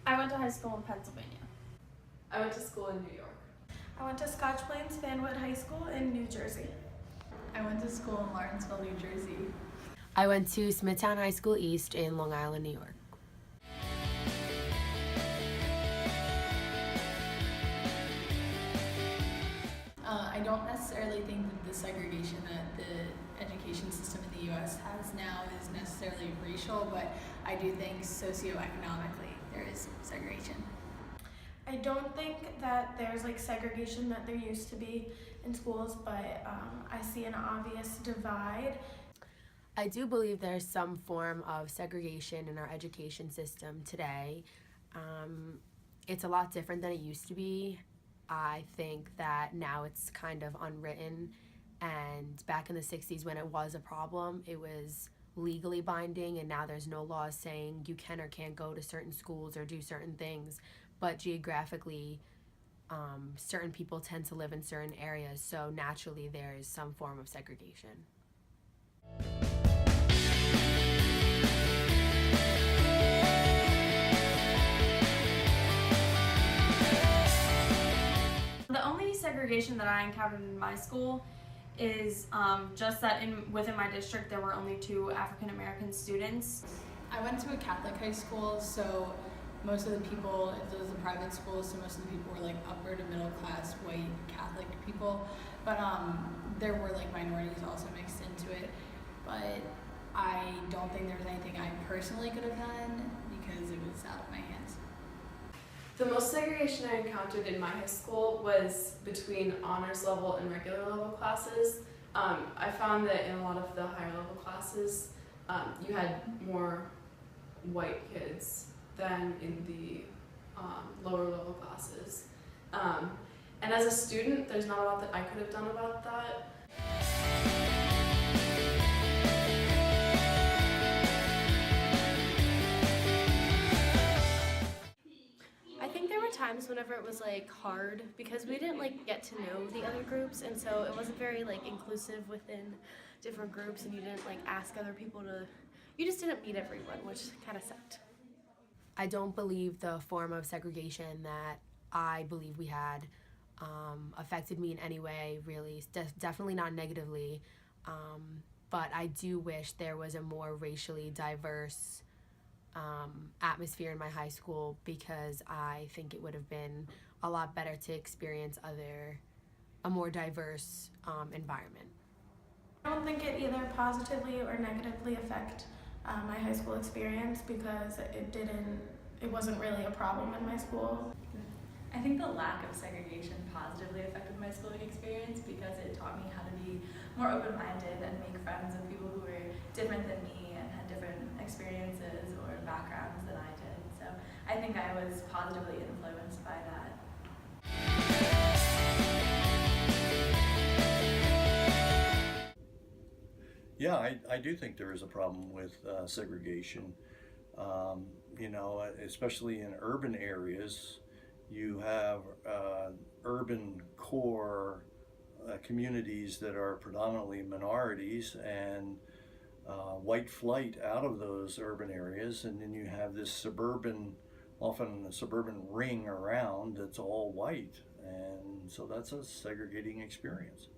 I went to high school in Pennsylvania. I went to school in New York. I went to Scotch Plains Fanwood High School in New Jersey. I went to school in Lawrenceville, New Jersey. I went to Smithtown High School East in Long Island, New York. I don't necessarily think that the segregation that the education system in the U.S. has now is necessarily racial, but I do think socioeconomically there is segregation. I don't think that there's like segregation that there used to be in schools, but I see an obvious divide. I do believe there's some form of segregation in our education system today. It's a lot different than it used to be. I think that now it's kind of unwritten, and back in the 60s when it was a problem, it was legally binding, and now there's no laws saying you can or can't go to certain schools or do certain things, but geographically certain people tend to live in certain areas, so naturally there is some form of segregation. The only segregation that I encountered in my school is just that within my district there were only 2 African American students. I went to a Catholic high school, so most of the people, it was a private school, so most of the people were like upper to middle class white Catholic people, but there were like minorities also mixed into it, but I don't think there was anything I personally could have done because it was out of my hands. The most segregation I encountered in my high school was between honors level and regular level classes. I found that in a lot of the higher level classes, you had more white kids than in the lower level classes. And as a student, there's not a lot that I could have done about that. Times whenever it was like hard because we didn't like get to know the other groups, and so it wasn't very like inclusive within different groups, and you didn't like ask other people you just didn't meet everyone, which kind of sucked. I don't believe the form of segregation that I believe we had affected me in any way, really. Definitely not negatively, but I do wish there was a more racially diverse atmosphere in my high school, because I think it would have been a lot better to experience a more diverse environment. I don't think it either positively or negatively affect my high school experience, because it wasn't really a problem in my school. I think the lack of segregation positively affected my schooling experience because it taught me how to be more open-minded and make friends with people who were different than me and had different experiences or backgrounds than I did. So I think I was positively influenced by that. Yeah, I do think there is a problem with segregation. Especially in urban areas, you have urban core communities that are predominantly minorities, and white flight out of those urban areas, and then you have this often a suburban ring around that's all white, and so that's a segregating experience.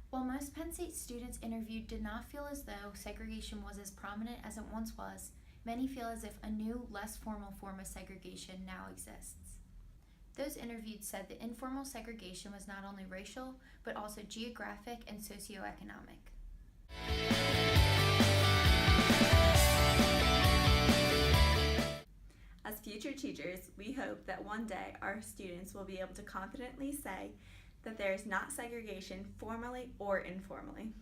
While most Penn State students interviewed did not feel as though segregation was as prominent as it once was, many feel as if a new, less formal form of segregation now exists. Those interviewed said that informal segregation was not only racial, but also geographic and socioeconomic. As future teachers, we hope that one day our students will be able to confidently say that there is not segregation formally or informally.